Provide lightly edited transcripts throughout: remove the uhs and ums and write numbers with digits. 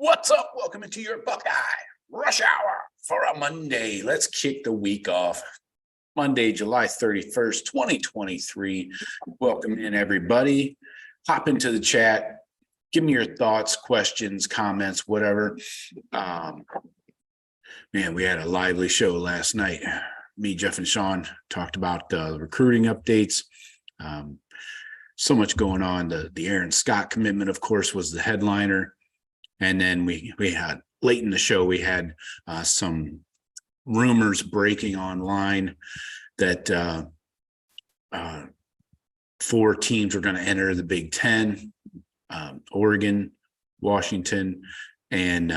What's up? Welcome into your Buckeye Rush Hour for a Monday. Let's kick the week off. Monday, July 31st, 2023. Welcome in, everybody. Hop into the chat. Give me your thoughts, questions, comments, whatever. Man, we had a lively show last night. Me, Jeff, and Sean talked about the recruiting updates. So much going on. The Aaron Scott commitment, of course, was the headliner. And then we had late in the show, we had some rumors breaking online that 4 teams were going to enter the Big Ten, Oregon, Washington, and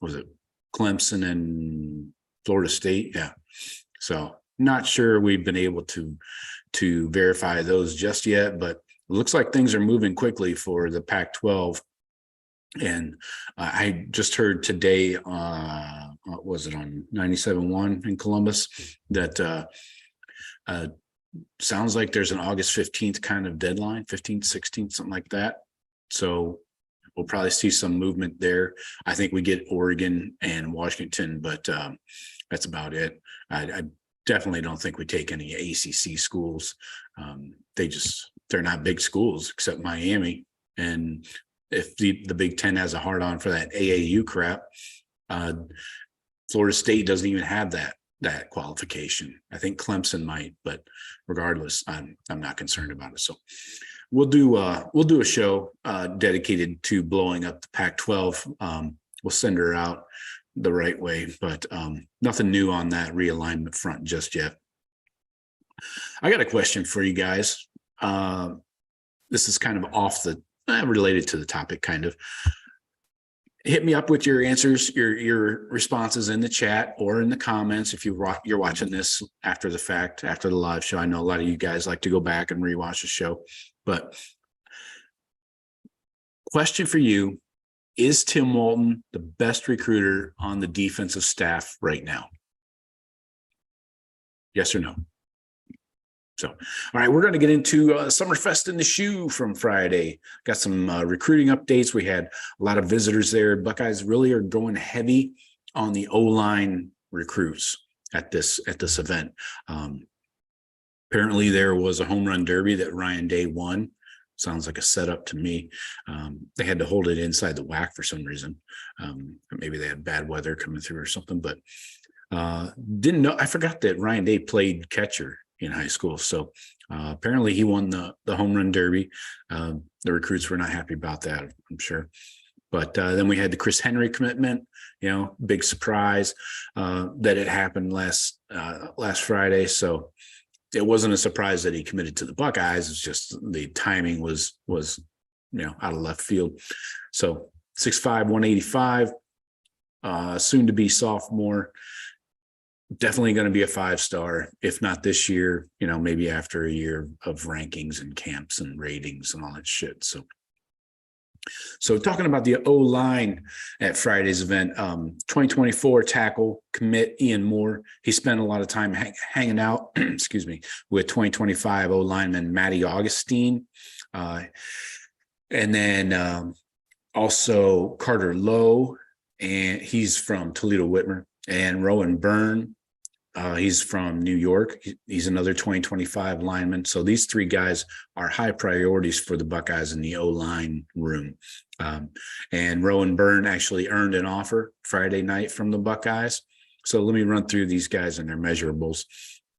was it Clemson and Florida State? Yeah. So not sure we've been able to verify those just yet, but it looks like things are moving quickly for the Pac-12. And I just heard today, what was it, on 97.1 in Columbus, that sounds like there's an August 15th kind of deadline, 15th, 16th, something like that. So we'll probably see some movement there. I think we get Oregon and Washington, but that's about it. I definitely don't think we take any ACC schools. They're not big schools except Miami. And if the Big Ten has a hard on for that AAU crap, Florida State doesn't even have that qualification. I think Clemson might, but regardless, I'm not concerned about it. So we'll do a show dedicated to blowing up the Pac-12. We'll send her out the right way, but nothing new on that realignment front just yet. I got a question for you guys. This is kind of off the related to the topic, kind of. Hit me up with your answers, your responses in the chat or in the comments if you're watching this after the fact, after the live show. I know a lot of you guys like to go back and rewatch the show, but question for you: is Tim Walton the best recruiter on the defensive staff right now? Yes or no? So, all right, we're going to get into SummerFest in the Shoe from Friday. Got some recruiting updates. We had a lot of visitors there. Buckeyes really are going heavy on the O-line recruits at this event. Apparently, there was a home run derby that Ryan Day won. Sounds like a setup to me. They had to hold it inside the WAC for some reason. Maybe they had bad weather coming through or something, but didn't know. I forgot that Ryan Day played catcher in high school. So apparently he won the home run derby. The recruits were not happy about that, I'm sure. But then we had the Chris Henry commitment, big surprise that it happened last Friday. So it wasn't a surprise that he committed to the Buckeyes. It's just the timing was out of left field. So 6'5", 185, soon to be sophomore. Definitely going to be a 5-star, if not this year, maybe after a year of rankings and camps and ratings and all that shit. So talking about the O-line at Friday's event, 2024 tackle commit Ian Moore. He spent a lot of time hanging out, excuse me, with 2025 O-lineman Matty Augustine. And then also Carter Lowe, and he's from Toledo Whitmer, and Rowan Byrne. He's from New York. He's another 2025 lineman. So these 3 guys are high priorities for the Buckeyes in the O-line room. And Rowan Byrne actually earned an offer Friday night from the Buckeyes. So let me run through these guys and their measurables.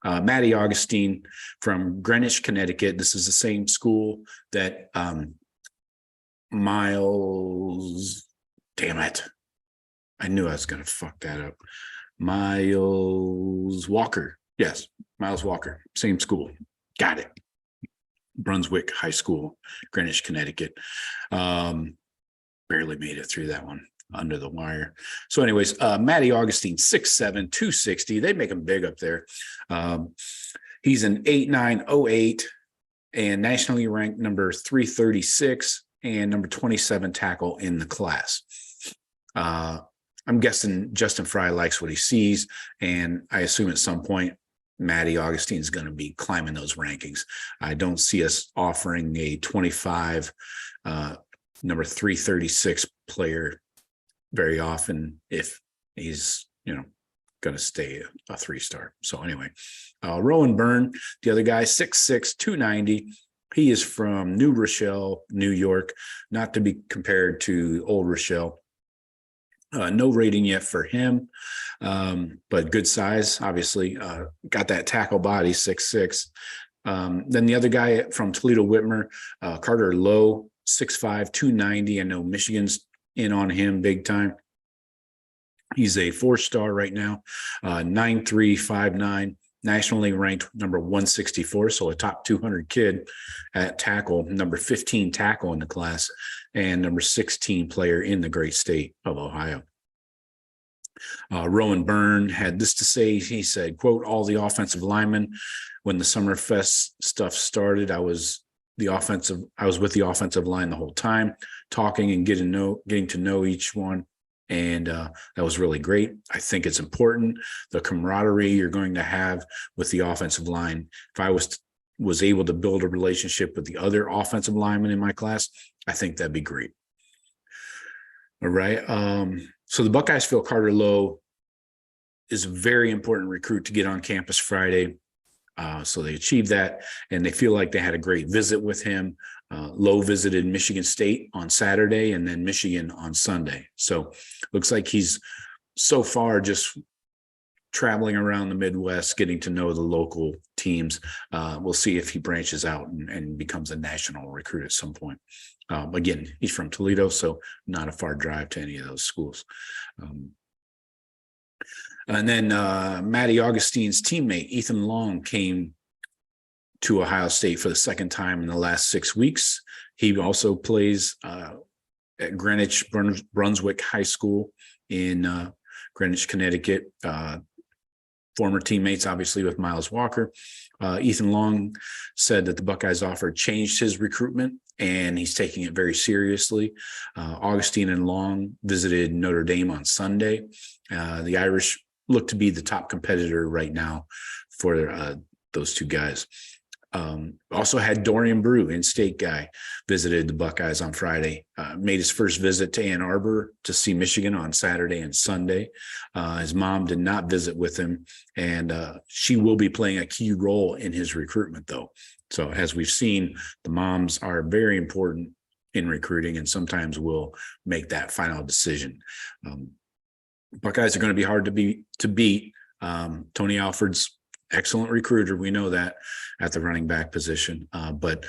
Matty Augustine from Greenwich, Connecticut. This is the same school that Miles, damn it. I knew I was going to fuck that up. Miles Walker. Yes, Miles Walker. Same school. Got it. Brunswick High School, Greenwich, Connecticut. Barely made it through that one under the wire. So anyways, Matty Augustine, 6'7", 260. They make him big up there. He's an 8'9", 08 and nationally ranked number 336 and number 27 tackle in the class. I'm guessing Justin Fry likes what he sees, and I assume at some point Matty Augustine is going to be climbing those rankings. I don't see us offering a 25 number 336 player very often if he's, going to stay a 3-star. So anyway, Rowan Byrne, the other guy, 6'6", 290. He is from New Rochelle, New York, not to be compared to Old Rochelle. No rating yet for him, but good size, obviously. Got that tackle body, 6'6". Then the other guy from Toledo Whitmer, Carter Lowe, 6'5", 290. I know Michigan's in on him big time. He's a 4-star right now, 9'3", 5'9", nationally ranked number 164, so a top 200 kid at tackle, number 15 tackle in the class, and number 16 player in the great state of Ohio. Rowan Byrne had this to say. He said, quote, "All the offensive linemen, when the SummerFest stuff started, I was with the offensive line the whole time, talking and getting to know each one. And that was really great. I think it's important, the camaraderie you're going to have with the offensive line. If I was able to build a relationship with the other offensive linemen in my class, I think that'd be great." All right. So the Buckeyes feel Carter Lowe is a very important recruit to get on campus Friday. So they achieved that, and they feel like they had a great visit with him. Lowe visited Michigan State on Saturday and then Michigan on Sunday. So looks like he's so far just traveling around the Midwest, getting to know the local teams. We'll see if he branches out and becomes a national recruit at some point. Again, he's from Toledo, so not a far drive to any of those schools. And then Matty Augustine's teammate, Ethan Long, came to Ohio State for the second time in the last 6 weeks. He also plays at Greenwich Brunswick High School in Greenwich, Connecticut. Former teammates, obviously, with Miles Walker. Ethan Long said that the Buckeyes offer changed his recruitment, and he's taking it very seriously. Augustine and Long visited Notre Dame on Sunday. The Irish look to be the top competitor right now for those two guys. Also had Dorian Brew, in-state guy, visited the Buckeyes on Friday, made his first visit to Ann Arbor to see Michigan on Saturday and Sunday. His mom did not visit with him, and she will be playing a key role in his recruitment, though. So as we've seen, the moms are very important in recruiting and sometimes will make that final decision. Buckeyes are going to be hard to beat. Tony Alford's excellent recruiter. We know that at the running back position. But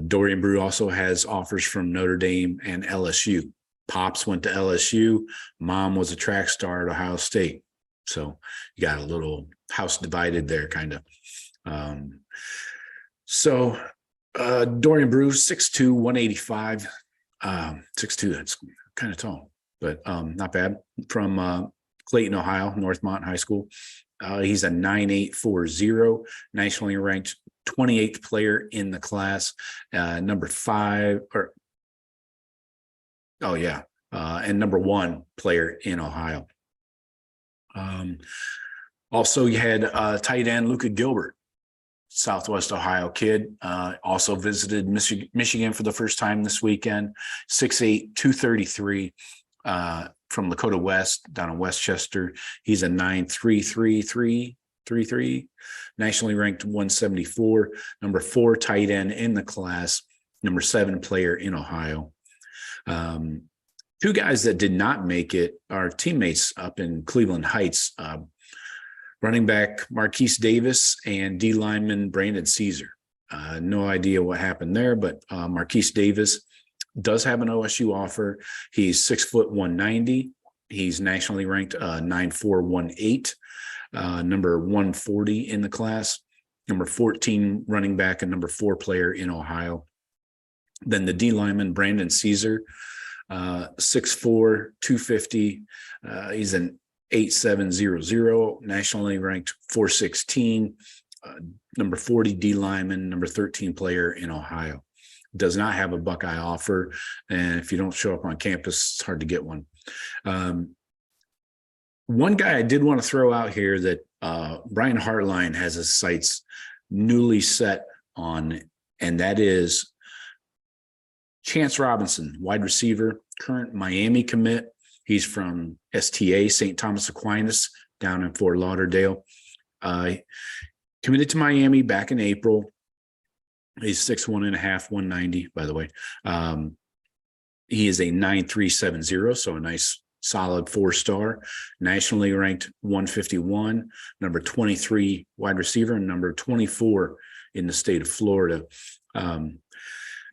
Dorian Brew also has offers from Notre Dame and LSU. Pops went to LSU. Mom was a track star at Ohio State. So you got a little house divided there, kind of. Dorian Brew, 6'2", 185. 6'2", that's kind of tall, but not bad. From Clayton, Ohio, Northmont High School. He's a 9.840, nationally ranked 28th player in the class, number 5, and number 1 player in Ohio. Also, you had tight end Luka Gilbert, Southwest Ohio kid, also visited Michigan for the first time this weekend, 6'8", 233. From Lakota West down in Westchester. He's a 9.333, nationally ranked 174, number 4 tight end in the class, number 7 player in Ohio. 2 guys that did not make it are teammates up in Cleveland Heights, running back Marquise Davis and D lineman Brandon Caesar. No idea what happened there, but Marquise Davis does have an OSU offer. He's 6', 190. He's nationally ranked 9.418, number 140 in the class, number 14 running back and number 4 player in Ohio. Then the D lineman Brandon Caesar, 6'4", 250. He's an 8.700, nationally ranked 416, number 40 D lineman, number 13 player in Ohio. Does not have a Buckeye offer, and if you don't show up on campus, it's hard to get one. One guy I did want to throw out here that Brian Hartline has his sights newly set on, and that is Chance Robinson, wide receiver, current Miami commit. He's from STA, St. Thomas Aquinas, down in Fort Lauderdale. Committed to Miami back in April. He's 6'1.5", 190, by the way. He is a 9.370, so a nice solid 4-star, nationally ranked 151, number 23 wide receiver, and number 24 in the state of Florida.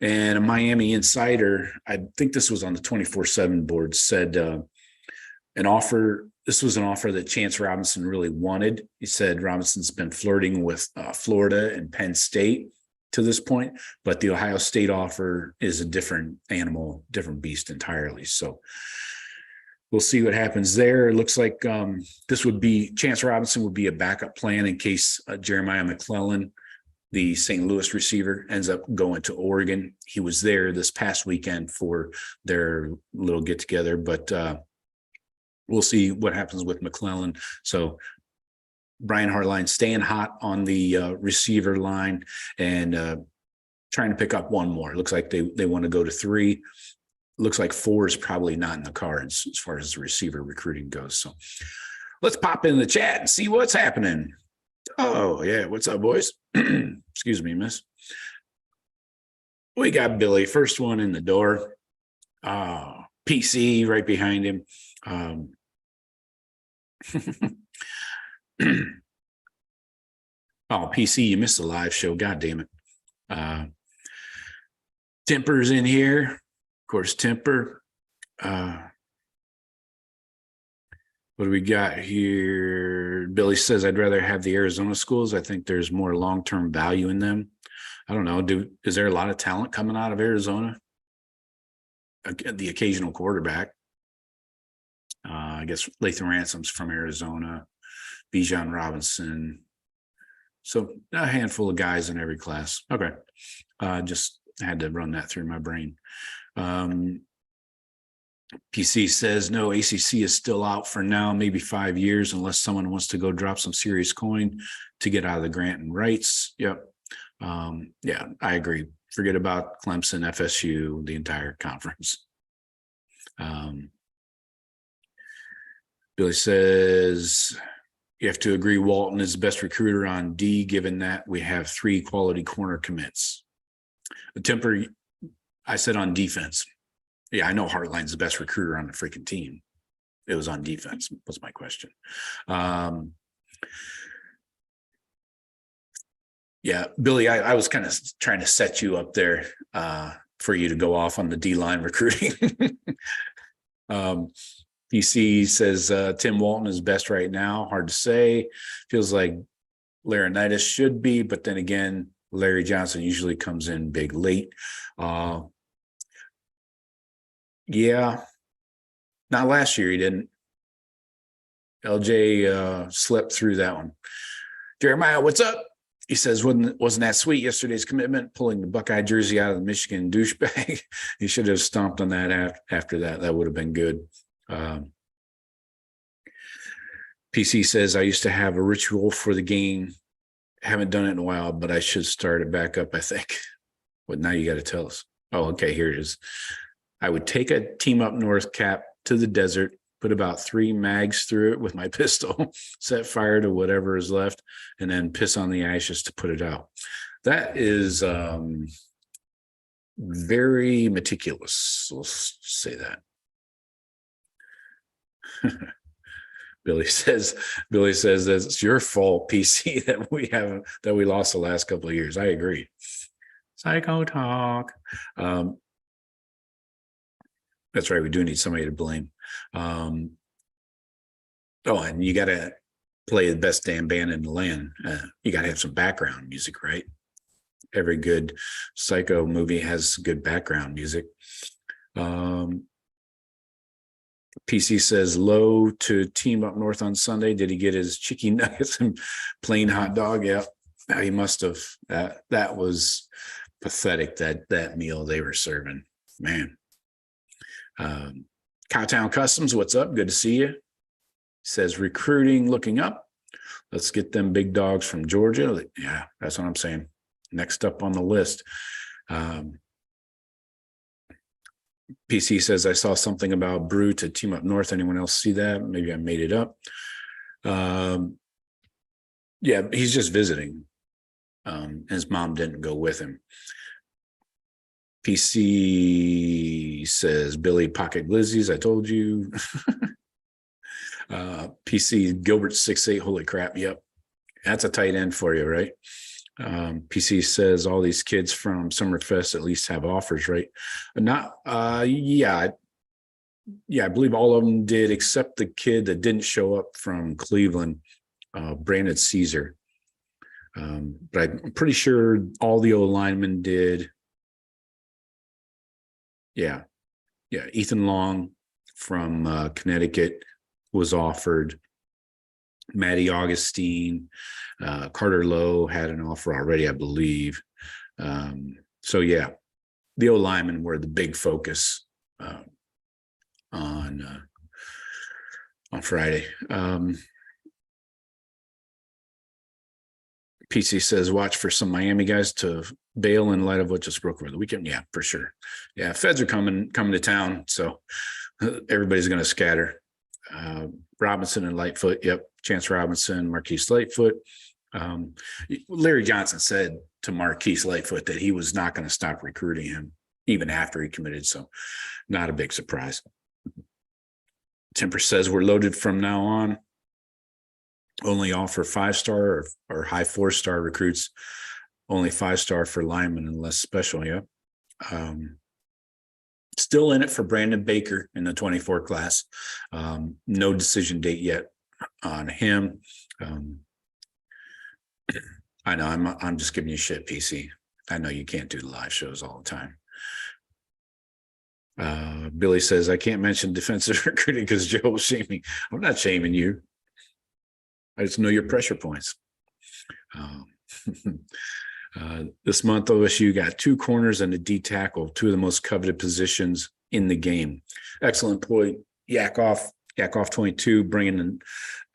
And a Miami insider, I think this was on the 24/7 board, said this was an offer that Chance Robinson really wanted. He said Robinson's been flirting with Florida and Penn State to this point, but the Ohio State offer is a different animal, different beast entirely. So we'll see what happens there. It looks like Chance Robinson would be a backup plan in case Jeremiah McClellan, the St. Louis receiver, ends up going to Oregon. He was there this past weekend for their little get together, but we'll see what happens with McClellan. So Brian Hartline staying hot on the receiver line and trying to pick up one more. It looks like they want to go to 3. Looks like 4 is probably not in the cards as far as the receiver recruiting goes. So let's pop in the chat and see what's happening. Oh, yeah. What's up, boys? Excuse me, miss. We got Billy, first one in the door. PC right behind him. Oh, PC, you missed the live show. God damn it. Temper's in here. Of course, Temper. What do we got here? Billy says, I'd rather have the Arizona schools. I think there's more long-term value in them. I don't know. Is there a lot of talent coming out of Arizona? The occasional quarterback. I guess Lathan Ransom's from Arizona. Bijan Robinson. So a handful of guys in every class. Okay. Just had to run that through my brain. PC says, no, ACC is still out for now, maybe 5 years, unless someone wants to go drop some serious coin to get out of the grant and rights. Yep. Yeah, I agree. Forget about Clemson, FSU, the entire conference. Billy says, you have to agree Walton is the best recruiter on D, given that we have 3 quality corner commits. The Temper, I said on defense. Yeah, I know Hartline's the best recruiter on the freaking team. It was on defense, was my question. Yeah, Billy, I was kind of trying to set you up there for you to go off on the D-line recruiting. PC says Tim Walton is best right now. Hard to say. Feels like Laurinaitis should be, but then again, Larry Johnson usually comes in big late. Yeah, not last year he didn't. LJ slept through that one. Jeremiah, what's up? He says, wasn't that sweet yesterday's commitment, pulling the Buckeye jersey out of the Michigan douchebag? He should have stomped on that after that. That would have been good. PC says, I used to have a ritual for the game. Haven't done it in a while, but I should start it back up, I think. Well, now you got to tell us. Oh, okay, here it is. I would take a Team Up North cap to the desert, put about 3 mags through it with my pistol, set fire to whatever is left, and then piss on the ashes to put it out. That is very meticulous. Let's say that. Billy says it's your fault, PC, that we lost the last couple of years. I agree. Psycho talk. That's right. We do need somebody to blame. Oh, and you got to play the best damn band in the land. You got to have some background music, right? Every good Psycho movie has good background music. PC says, low to Team Up North on Sunday. Did he get his chicken nuggets and plain hot dog? Yeah, he must have. That was pathetic, that meal they were serving. Man. Cowtown Customs, what's up? Good to see you. Says recruiting looking up. Let's get them big dogs from Georgia. Yeah, that's what I'm saying. Next up on the list. PC says, I saw something about Brew to team up north. Anyone else see that? Maybe I made it up. Yeah, he's just visiting. His mom didn't go with him. PC says, Billy pocket glizzies. I told you. PC Gilbert 6'8". Holy crap. Yep. That's a tight end for you, right? PC says all these kids from SummerFest at least have offers, right? Not, yeah, I believe all of them did, except the kid that didn't show up from Cleveland, Brandon Caesar. But I'm pretty sure all the old linemen did. Yeah. Ethan Long from Connecticut was offered. Matty Augustine, Carter Lowe had an offer already, I believe. So yeah, the old linemen were the big focus on Friday. PC says, watch for some Miami guys to bail in light of what just broke over the weekend. Yeah, for sure. Yeah, feds are coming to town, so everybody's going to scatter. Robinson and Lightfoot. Yep. Chance Robinson, Marquise Lightfoot. Larry Johnson said to Marquise Lightfoot that he was not going to stop recruiting him even after he committed. So not a big surprise. Temper says we're loaded from now on. Only offer 5-star or high 4-star recruits. Only 5-star for linemen unless special. Yeah. Still in it for Brandon Baker in the 24 class. No decision date yet on him. I know I'm just giving you shit, PC. I know you can't do the live shows all the time. Billy says, I can't mention defensive recruiting because Joe will shame me. I'm not shaming you. I just know your pressure points. This month, OSU got 2 corners and a D tackle, 2 of the most coveted positions in the game. Excellent point. Yakov 22, bringing in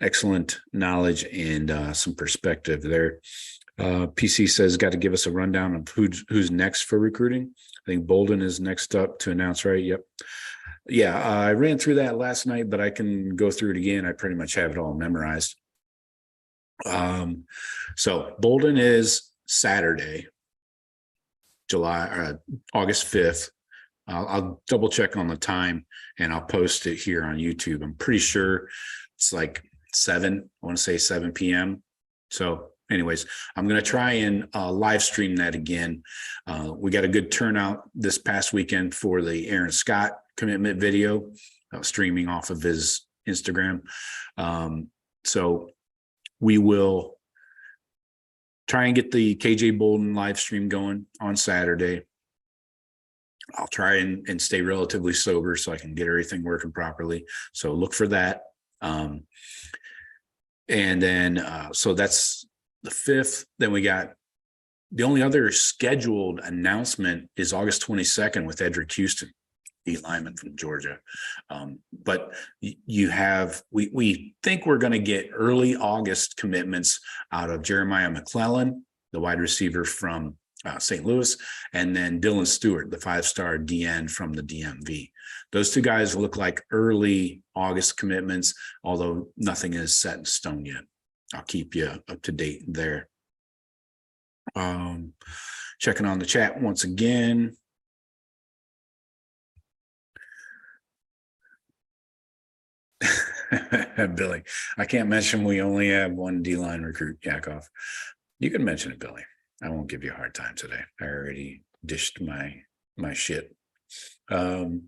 excellent knowledge and some perspective there. PC says, got to give us a rundown of who's next for recruiting. I think Bolden is next up to announce, right? Yep. Yeah, I ran through that last night, but I can go through it again. I pretty much have it all memorized. So Bolden is Saturday, August 5th. I'll double check on the time and I'll post it here on YouTube. I'm pretty sure it's like 7 p.m. So anyways, I'm going to try and live stream that again. We got a good turnout this past weekend for the Aaron Scott commitment video, streaming off of his Instagram. So we will try and get the KJ Bolden live stream going on Saturday. I'll try and stay relatively sober so I can get everything working properly. So look for that. And then, so that's the 5th. Then we got the only other scheduled announcement is August 22nd with Edric Houston, the lineman from Georgia. But you have, we think we're going to get early August commitments out of Jeremiah McClellan, the wide receiver from St. Louis, and then Dylan Stewart, the 5-star DN from the DMV. Those 2 guys look like early August commitments, although nothing is set in stone yet. I'll keep you up to date there. Checking on the chat once again. Billy, I can't mention we only have 1 D-line recruit, Yakov. You can mention it, Billy. I won't give you a hard time today. I already dished my shit. So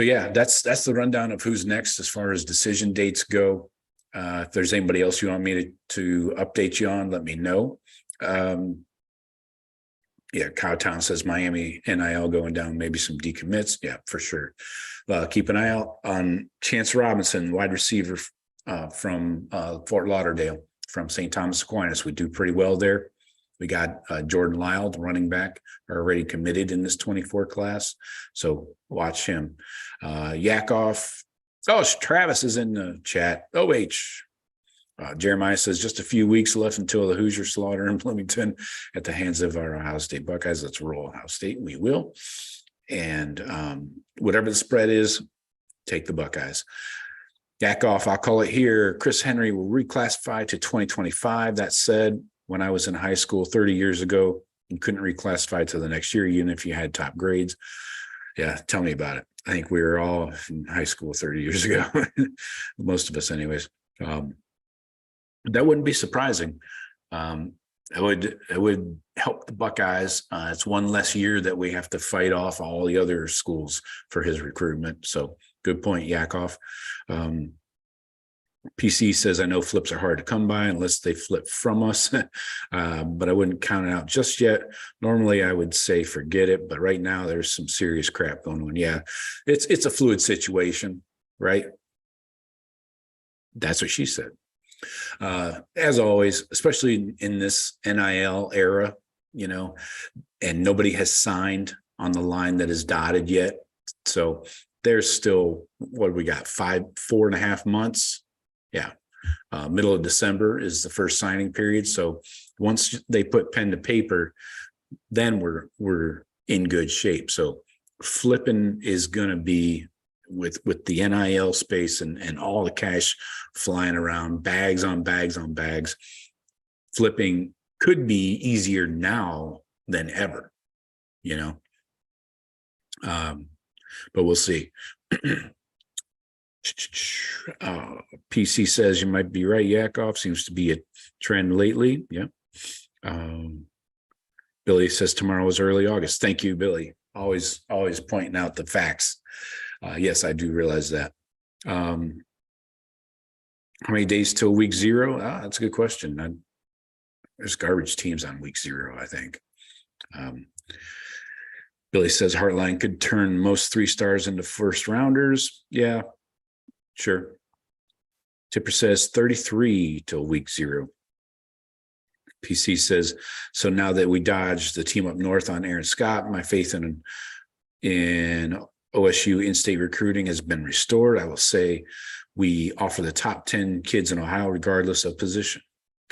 yeah, that's the rundown of who's next as far as decision dates go. If there's anybody else you want me to update you on, let me know. Yeah, Cowtown says Miami NIL going down, maybe some decommits. Yeah, for sure. Keep an eye out on Chance Robinson, wide receiver from Fort Lauderdale, from St. Thomas Aquinas. We do pretty well there. We got Jordan Lyle, the running back, already committed in this 24 class. So watch him. Yakov. Oh, Travis is in the chat. Jeremiah says just a few weeks left until the Hoosier slaughter in Bloomington at the hands of our Ohio State Buckeyes. Let's roll Ohio State. We will. And whatever the spread is, take the Buckeyes. Yak off, I'll call it here. Chris Henry will reclassify to 2025. That said, when I was in high school 30 years ago, you couldn't reclassify to the next year, even if you had top grades. Yeah, tell me about it. I think we were all in high school 30 years ago, most of us anyways. That wouldn't be surprising. It would help the Buckeyes. It's one less year that we have to fight off all the other schools for his recruitment. So good point, Yakov. PC says, I know flips are hard to come by unless they flip from us, but I wouldn't count it out just yet. Normally, I would say forget it, but right now there's some serious crap going on. Yeah, it's a fluid situation, right? That's what she said. As always, especially in this NIL era, and nobody has signed on the line that is dotted yet. So there's still, what we got, 4.5 months. Yeah. Middle of December is the first signing period. So once they put pen to paper, then we're in good shape. So flipping is going to be with the NIL space and all the cash flying around, bags on bags on bags. Flipping could be easier now than ever, but we'll see. PC says you might be right. Yakov seems to be a trend lately. Yeah. Billy says tomorrow is early August. Thank you, Billy. Always pointing out the facts. Yes, I do realize that. How many days till week 0? That's a good question. There's garbage teams on week 0, I think. Billy says Heartline could turn most 3-stars into first rounders. Yeah, sure. Tipper says 33 till week 0. PC says, so now that we dodged the team up north on Aaron Scott, my faith in OSU in-state recruiting has been restored. I will say we offer the top 10 kids in Ohio, regardless of position.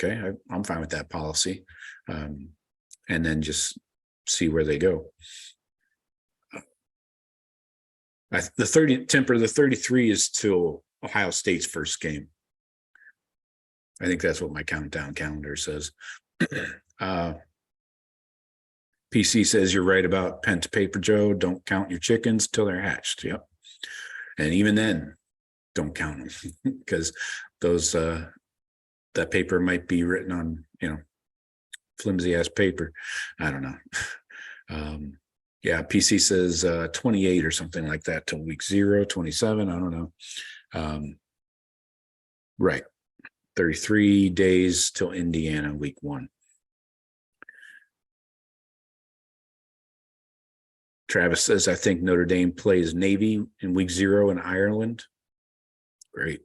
Okay, I'm fine with that policy. And then just see where they go. The 33 is till Ohio State's first game. I think that's what my countdown calendar says. PC says you're right about pen to paper, Joe. Don't count your chickens till they're hatched. Yep. And even then, don't count them because those that paper might be written on, flimsy ass paper. I don't know. Yeah, PC says 28 or something like that till week 0, 27. I don't know. Right. 33 days till Indiana week 1. Travis says, I think Notre Dame plays Navy in week 0 in Ireland. Great.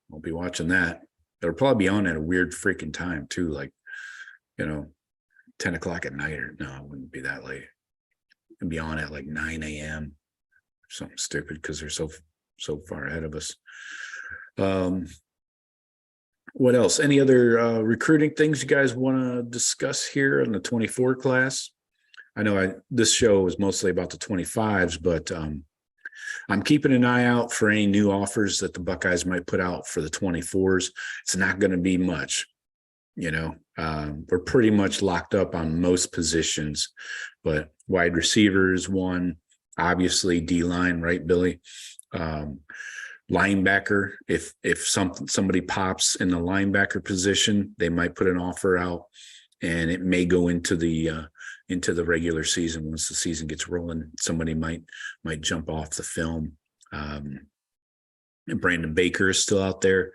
We'll be watching that. It'll probably be on at a weird freaking time too, like, 10 o'clock at night, or no, it wouldn't be that late. It'd be on at like 9 a.m. Something stupid because they're so far ahead of us. What else? Any other recruiting things you guys want to discuss here in the 24 class? I know this show is mostly about the 25s, but I'm keeping an eye out for any new offers that the Buckeyes might put out for the 24s. It's not going to be much, we're pretty much locked up on most positions, but wide receivers, one, obviously D-line, right, Billy? Linebacker, if somebody pops in the linebacker position, they might put an offer out, and it may go into the regular season. Once the season gets rolling, somebody might jump off the film. And Brandon Baker is still out there.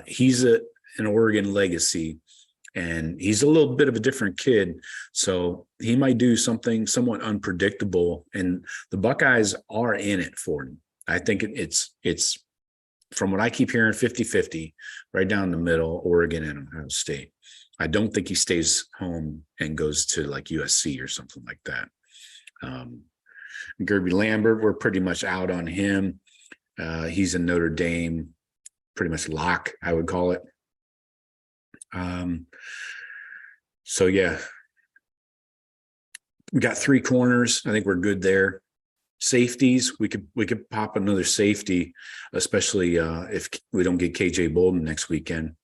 He's an Oregon legacy, and he's a little bit of a different kid, so he might do something somewhat unpredictable, and the Buckeyes are in it for him. I think it's from what I keep hearing, 50-50, right down the middle, Oregon and Ohio State. I don't think he stays home and goes to like USC or something like that. Gerby Lambert, we're pretty much out on him. He's in Notre Dame, pretty much lock, I would call it. So yeah, We got 3 corners. I think we're good there. Safeties, we could pop another safety, especially if we don't get KJ Bolden next weekend.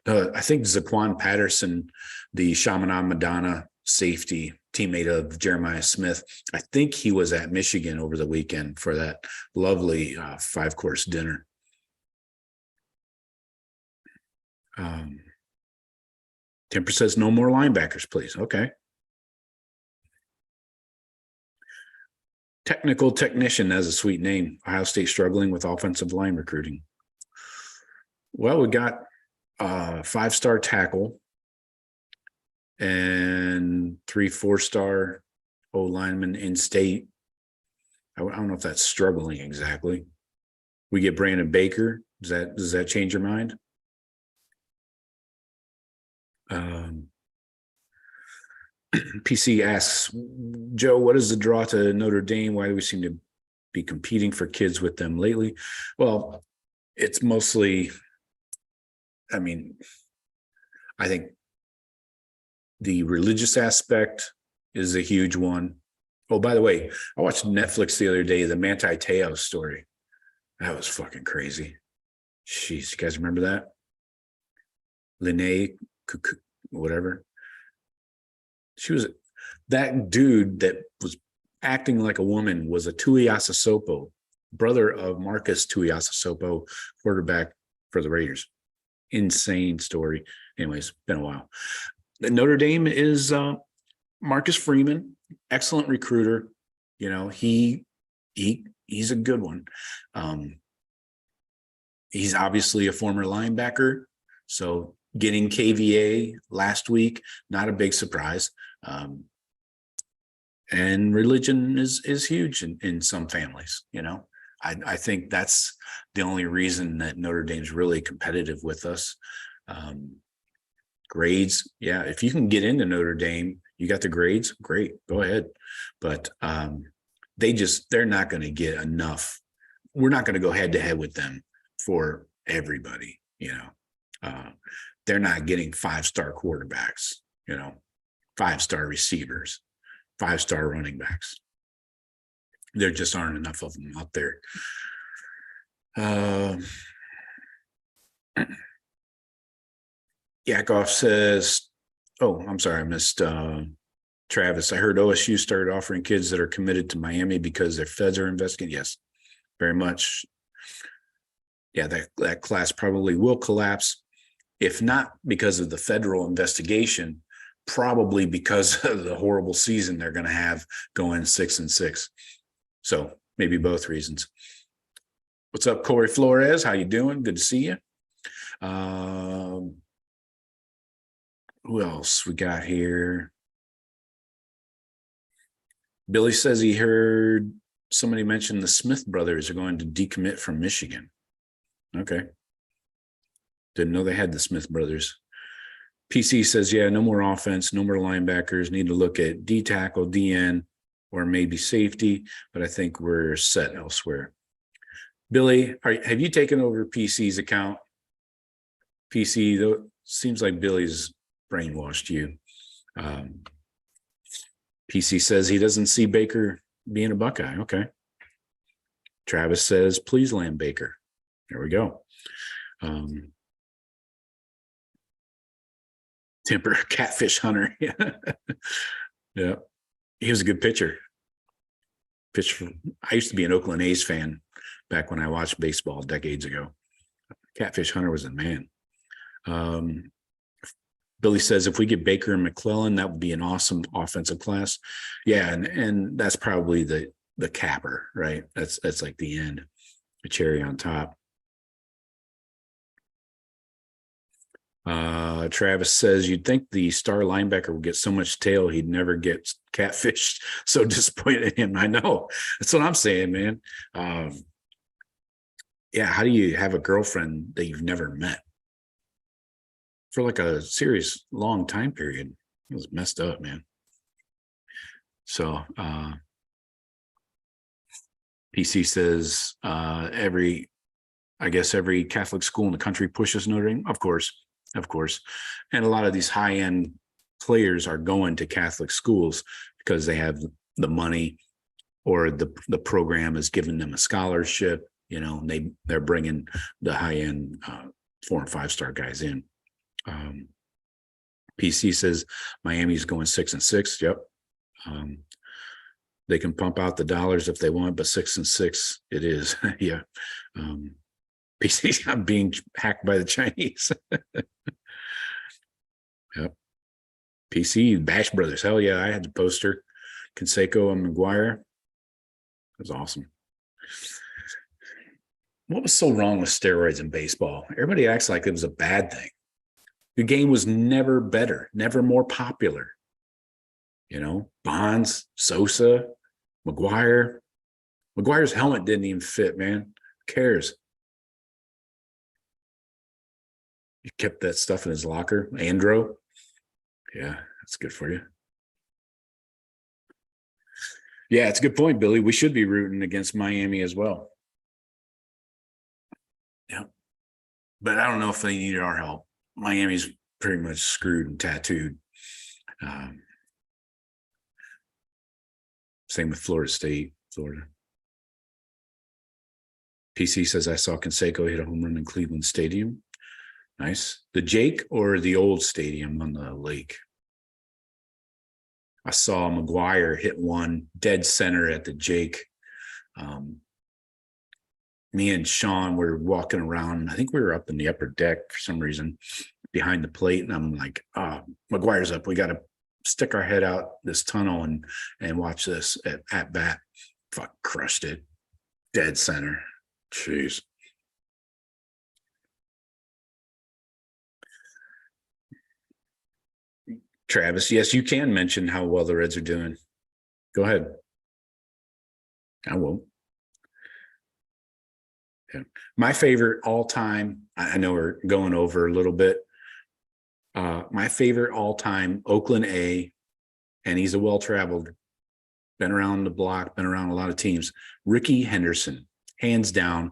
I think Zaquan Patterson, the Chaminade Madonna safety, teammate of Jeremiah Smith, I think he was at Michigan over the weekend for that lovely 5-course dinner. Temper says no more linebackers, please. Okay. Technical technician has a sweet name. Ohio State struggling with offensive line recruiting. Well, we got a 5-star tackle and 3 4-star O linemen in state. I don't know if that's struggling exactly. We get Brandon Baker. Does that change your mind? PC asks, Joe, what is the draw to Notre Dame? Why do we seem to be competing for kids with them lately? Well, it's mostly, I think the religious aspect is a huge one. Oh, by the way, I watched Netflix the other day, the Manti Te'o story. That was fucking crazy. Jeez, you guys remember that? Lene, whatever. She was that dude that was acting like a woman was a Tuiasosopo, brother of Marcus Tuiasosopo, quarterback for the Raiders. Insane story. Anyways, been a while. Notre Dame is Marcus Freeman, excellent recruiter. You know, he's a good one. He's obviously a former linebacker, so getting KVA last week, not a big surprise. And religion is huge in some families, you know. I think that's the only reason that Notre Dame's really competitive with us. Grades, yeah, if you can get into Notre Dame, you got the grades, great, go ahead. But they're not going to get enough. We're not going to go head to head with them for everybody, you know. They're not getting 5-star quarterbacks, you know, 5-star receivers, 5-star running backs. There just aren't enough of them out there. Yakov says, oh, I'm sorry, I missed Travis. I heard OSU started offering kids that are committed to Miami because their feds are investigating. Yes, very much. Yeah, that class probably will collapse. If not because of the federal investigation, probably because of the horrible season they're going to have going 6-6. So maybe both reasons. What's up, Corey Flores? How you doing? Good to see you. Who else we got here? Billy says he heard somebody mention the Smith brothers are going to decommit from Michigan. Okay. Didn't know they had the Smith brothers. PC says, yeah, no more offense, no more linebackers. Need to look at D tackle, DN, or maybe safety, but I think we're set elsewhere. Billy, have you taken over PC's account? PC, though, seems like Billy's brainwashed you. PC says he doesn't see Baker being a Buckeye. Okay. Travis says, please land Baker. There we go. Temper Catfish Hunter. Yeah. Yeah. He was a good pitcher. I used to be an Oakland A's fan back when I watched baseball decades ago. Catfish Hunter was a man. Billy says if we get Baker and McClellan, that would be an awesome offensive class. Yeah, and that's probably the capper, right? That's like the end, the cherry on top. Travis says you'd think the star linebacker would get so much tail he'd never get catfished. So disappointed in him. I know. That's what I'm saying, man. Yeah, how do you have a girlfriend that you've never met for like a serious long time period? It was messed up, man. So PC says every Catholic school in the country pushes Notre Dame. Of course. And a lot of these high-end players are going to Catholic schools because they have the money, or the program is giving them a scholarship, and they're bringing the high end 4 and 5 star guys in. PC says Miami's going 6-6. Yep. They can pump out the dollars if they want, but 6-6 it is. Yeah. PC's not being hacked by the Chinese. Yep. PC, Bash Brothers. Hell yeah. I had the poster. Canseco and McGuire. It was awesome. What was so wrong with steroids in baseball? Everybody acts like it was a bad thing. The game was never better, never more popular. Bonds, Sosa, McGuire. McGuire's helmet didn't even fit, man. Who cares? He kept that stuff in his locker. Andro. Yeah, that's good for you. Yeah, it's a good point, Billy. We should be rooting against Miami as well. Yeah. But I don't know if they needed our help. Miami's pretty much screwed and tattooed. Same with Florida State, Florida. PC says, I saw Canseco hit a home run in Cleveland Stadium. Nice. The Jake or the old stadium on the lake? I saw McGuire hit one dead center at the Jake. Me and Sean were walking around. I think we were up in the upper deck for some reason behind the plate. And I'm like, McGuire's up. We got to stick our head out this tunnel and watch this at bat. Fuck, crushed it. Dead center. Jeez. Travis, yes, you can mention how well the Reds are doing. Go ahead. I won't. Yeah. My favorite all time, I know we're going over a little bit. My favorite all time Oakland A, and he's a well-traveled, been around the block, been around a lot of teams. Ricky Henderson, hands down,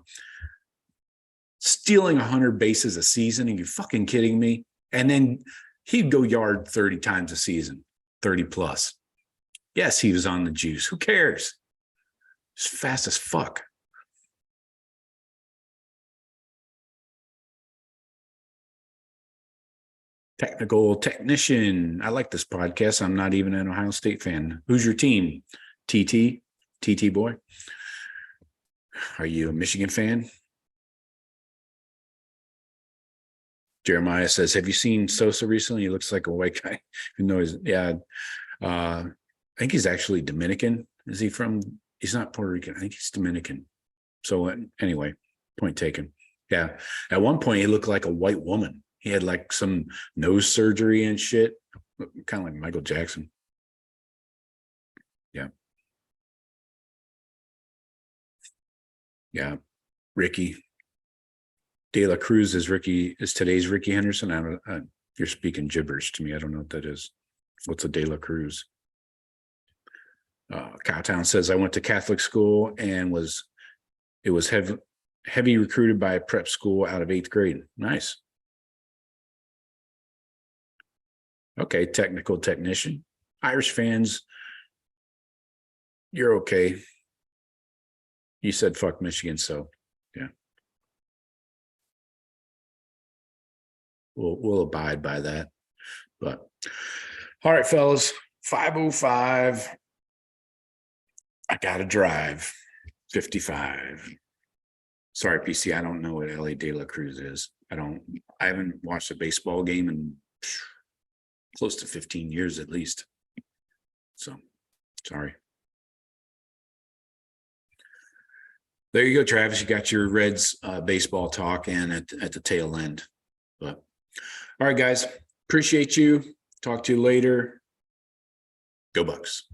stealing 100 bases a season. Are you fucking kidding me? And then he'd go yard 30 times a season, 30 plus. Yes, he was on the juice. Who cares? He's fast as fuck. Technical technician. I like this podcast. I'm not even an Ohio State fan. Who's your team? TT boy. Are you a Michigan fan? Jeremiah says, have you seen Sosa recently? He looks like a white guy. Who knows? Yeah. I think he's actually Dominican. Is he from? He's not Puerto Rican. I think he's Dominican. So anyway, point taken. Yeah. At one point, he looked like a white woman. He had like some nose surgery and shit, kind of like Michael Jackson. Yeah. Yeah. Ricky. De La Cruz is today's Ricky Henderson. You're speaking gibberish to me. I don't know what that is. What's a De La Cruz? Cowtown says, I went to Catholic school and it was heavy recruited by a prep school out of 8th grade. Nice. Okay, technical technician. Irish fans, you're okay. You said fuck Michigan, so yeah. We'll abide by that. But all right, fellas, 5:05. I gotta drive. 55. Sorry, PC. I don't know what LA De La Cruz is. I haven't watched a baseball game in close to 15 years at least. So sorry. There you go, Travis. You got your Reds baseball talk and at the tail end. But all right, guys, appreciate you. Talk to you later. Go Bucks.